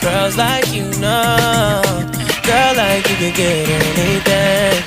Girls like you know, girl like you can get anything.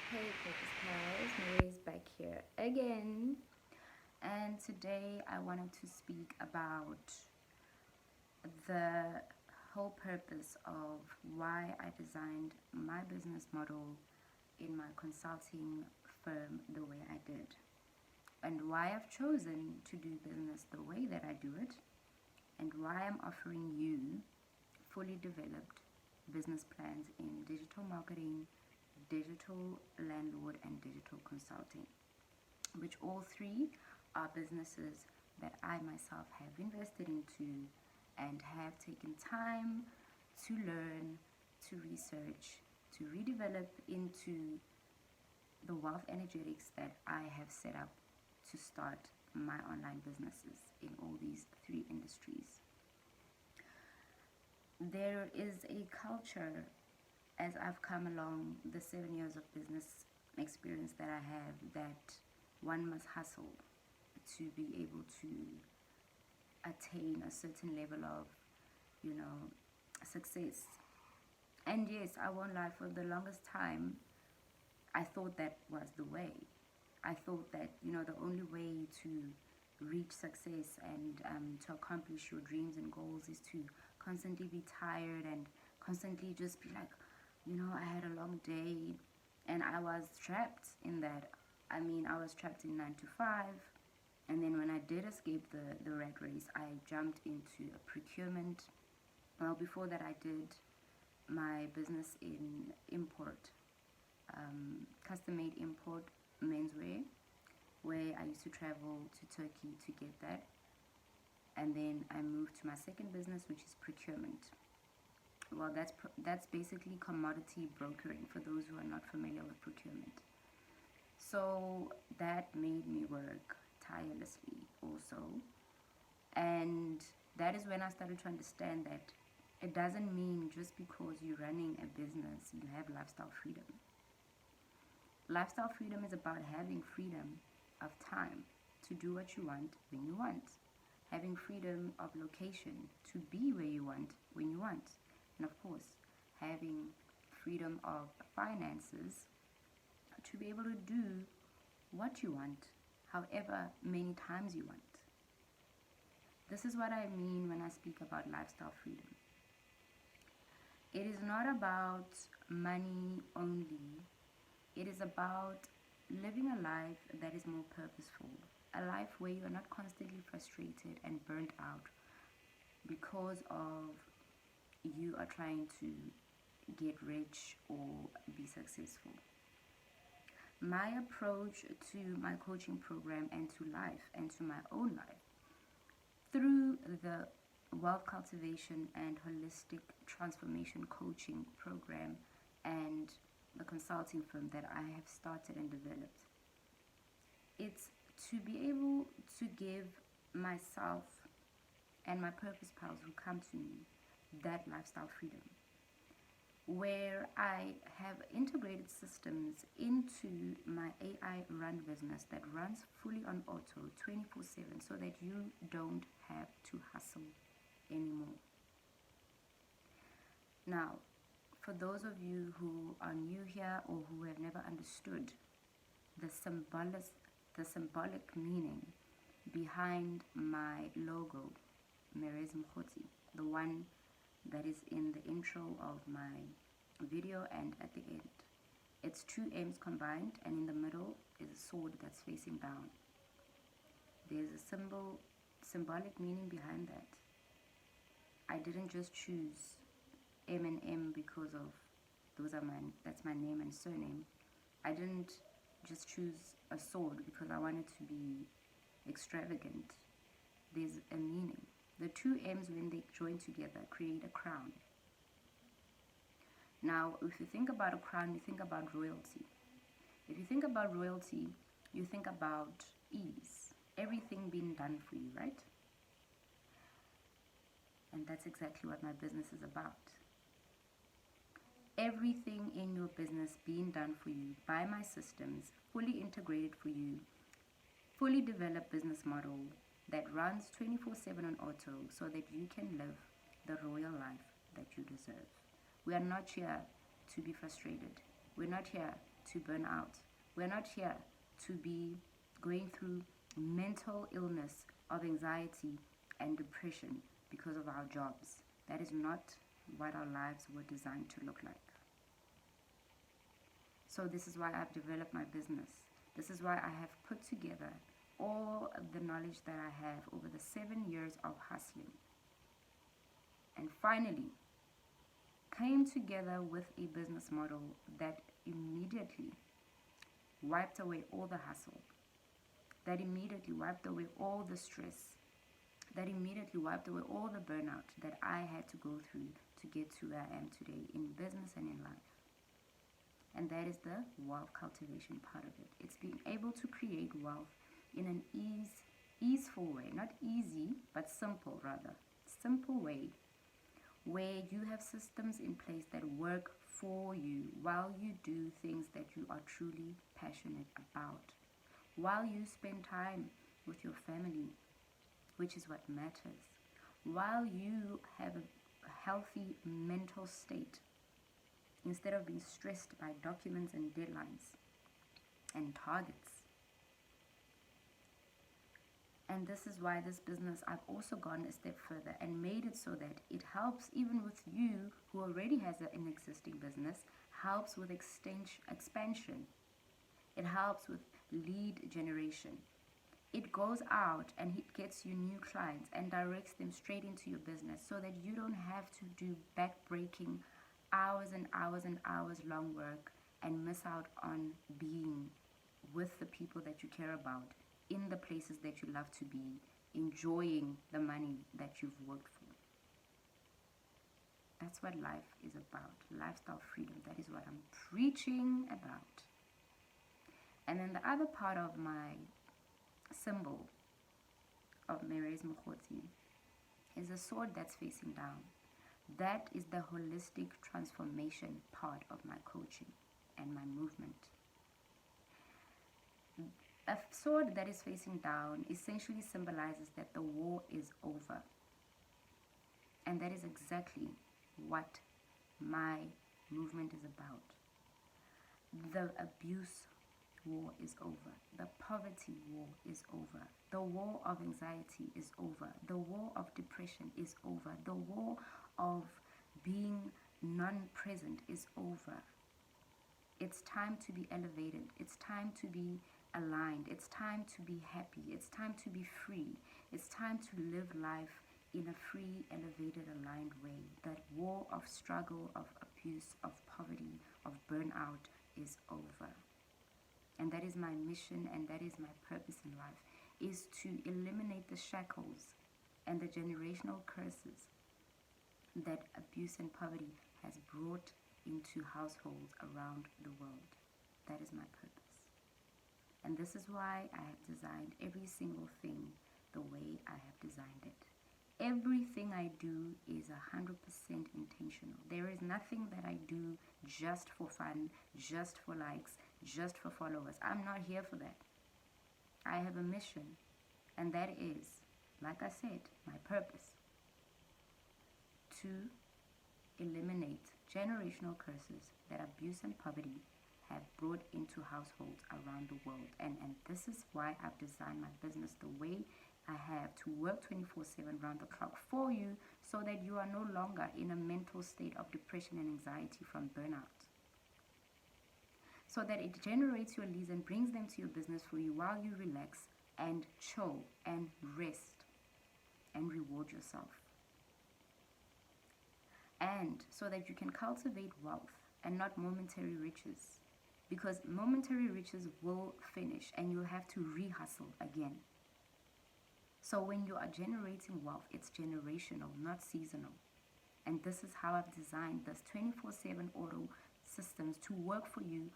Hey Purpose Pals, Marie is back here again, and today I wanted to speak about the whole purpose of why I designed my business model in my consulting firm the way I did, and why I've chosen to do business the way that I do it, and why I'm offering you fully developed business plans in digital marketing, digital landlord, and digital consulting, which all three are businesses that I myself have invested into and have taken time to learn, to research, to redevelop into the wealth energetics that I have set up to start my online businesses in all these three industries. There is a culture as I've come along the 7 years of business experience that I have that one must hustle to be able to attain a certain level of, success. And yes, I won't lie, for the longest time, I thought that was the way. I thought that, the only way to reach success and to accomplish your dreams and goals is to constantly be tired and constantly just be like, I had a long day, and I was trapped in that. I mean, I was trapped in 9 to 5, and then when I did escape the rat race, I jumped into a procurement. Well, before that, I did my business in import, custom made import menswear, where I used to travel to Turkey to get that. And then I moved to my second business, which is procurement. Well, that's basically commodity brokering for those who are not familiar with procurement. So that made me work tirelessly also. And that is when I started to understand that it doesn't mean just because you're running a business, you have lifestyle freedom. Lifestyle freedom is about having freedom of time to do what you want when you want, having freedom of location to be where you want when you want, and of course, having freedom of finances to be able to do what you want, however many times you want. This is what I mean when I speak about lifestyle freedom. It is not about money only, it is about living a life that is more purposeful, a life where you are not constantly frustrated and burnt out because of you are trying to get rich or be successful. My approach to my coaching program and to life and to my own life through the wealth cultivation and holistic transformation coaching program and the consulting firm that I have started and developed, it's to be able to give myself and my purpose pals who come to me that lifestyle freedom, where I have integrated systems into my AI run business that runs fully on auto 24/7 so that you don't have to hustle anymore. Now, for those of you who are new here or who have never understood the symbolic meaning behind my logo, Merez Mkhoti, the one that is in the intro of my video and at the end. It's two M's combined, and in the middle is a sword that's facing down. There's a symbolic meaning behind that. I didn't just choose M and M because of that's my name and surname. I didn't just choose a sword because I wanted to be extravagant. There's a meaning. The two M's, when they join together, create a crown. Now, if you think about a crown, you think about royalty. If you think about royalty, you think about ease, everything being done for you, right? And that's exactly what my business is about. Everything in your business being done for you by my systems, fully integrated for you, fully developed business model that runs 24/7 on auto so that you can live the royal life that you deserve. We are not here to be frustrated. We're not here to burn out. We're not here to be going through mental illness of anxiety and depression because of our jobs. That is not what our lives were designed to look like. So this is why I've developed my business. This is why I have put together all of the knowledge that I have over the 7 years of hustling. And finally, came together with a business model that immediately wiped away all the hustle, that immediately wiped away all the stress, that immediately wiped away all the burnout that I had to go through to get to where I am today in business and in life. And that is the wealth cultivation part of it. It's being able to create wealth in an easeful way, not easy, but simple rather, simple way, where you have systems in place that work for you while you do things that you are truly passionate about, while you spend time with your family, which is what matters, while you have a healthy mental state, instead of being stressed by documents and deadlines and targets. And this is why this business, I've also gone a step further and made it so that it helps even with you who already has an existing business, helps with expansion. It helps with lead generation. It goes out and it gets you new clients and directs them straight into your business so that you don't have to do back-breaking hours and hours and hours long work and miss out on being with the people that you care about, in the places that you love to be, enjoying the money that you've worked for. That's what life is about. Lifestyle freedom. That is what I'm preaching about. And then the other part of my symbol of Merez Mokgotsi is a sword that's facing down. That is the holistic transformation part of my coaching and my movement. A sword that is facing down essentially symbolizes that the war is over. And that is exactly what my movement is about. The abuse war is over. The poverty war is over. The war of anxiety is over. The war of depression is over. The war of being non-present is over. It's time to be elevated. It's time to be aligned. It's time to be happy. It's time to be free. It's time to live life in a free, elevated, aligned way. That war of struggle, of abuse, of poverty, of burnout is over. And that is my mission, and that is my purpose in life, is to eliminate the shackles and the generational curses that abuse and poverty has brought into households around the world. That is my purpose. And this is why I have designed every single thing the way I have designed it. Everything I do is 100% intentional. There is nothing that I do just for fun, just for likes, just for followers. I'm not here for that. I have a mission, and that is, like I said, my purpose: to eliminate generational curses that abuse and poverty have brought into households around the world. And this is why I've designed my business the way I have, to work 24/7 round the clock for you, so that you are no longer in a mental state of depression and anxiety from burnout. So that it generates your leads and brings them to your business for you while you relax and chill and rest and reward yourself. And so that you can cultivate wealth and not momentary riches. Because momentary riches will finish and you'll have to re-hustle again. So when you are generating wealth, it's generational, not seasonal. And this is how I've designed this 24/7 auto systems to work for you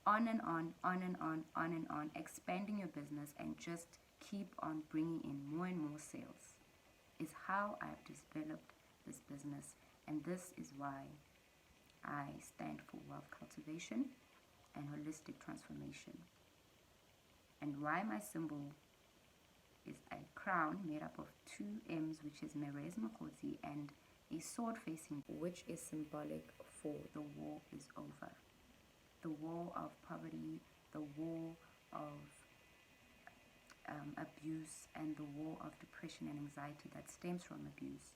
on and on, on and on, on and on, expanding your business and just keep on bringing in more and more sales. Is how I've developed this business. And this is why I stand for wealth cultivation and holistic transformation. And why my symbol is a crown made up of 2 M's, which is Merez Mokgotsi, and a sword facing, which is symbolic for the war is over. The war of poverty, the war of abuse, and the war of depression and anxiety that stems from abuse,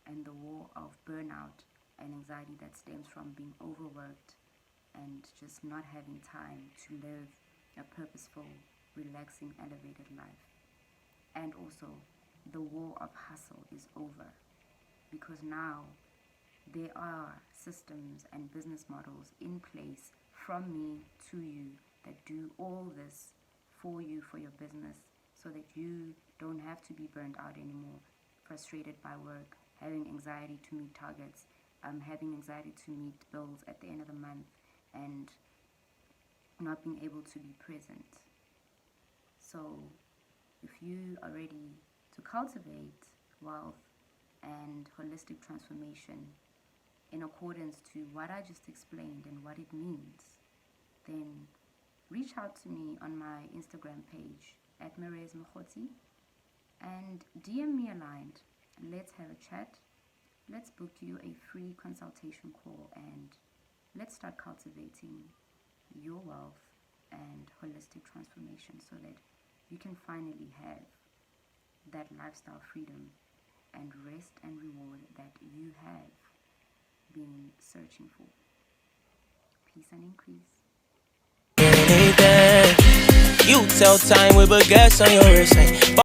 and the war of burnout and anxiety that stems from being overworked and just not having time to live a purposeful, relaxing, elevated life. And also, the war of hustle is over, because now there are systems and business models in place from me to you that do all this for you, for your business, so that you don't have to be burned out anymore, frustrated by work, having anxiety to meet targets, having anxiety to meet bills at the end of the month, and not being able to be present. So if you are ready to cultivate wealth and holistic transformation in accordance to what I just explained and what it means, then reach out to me on my Instagram page at Mirez Mkhotsi and DM me a line. Let's have a chat. Let's book you a free consultation call and let's start cultivating your wealth and holistic transformation so that you can finally have that lifestyle freedom and rest and reward that you have been searching for. Peace and increase. You tell time with baguettes on your wrist.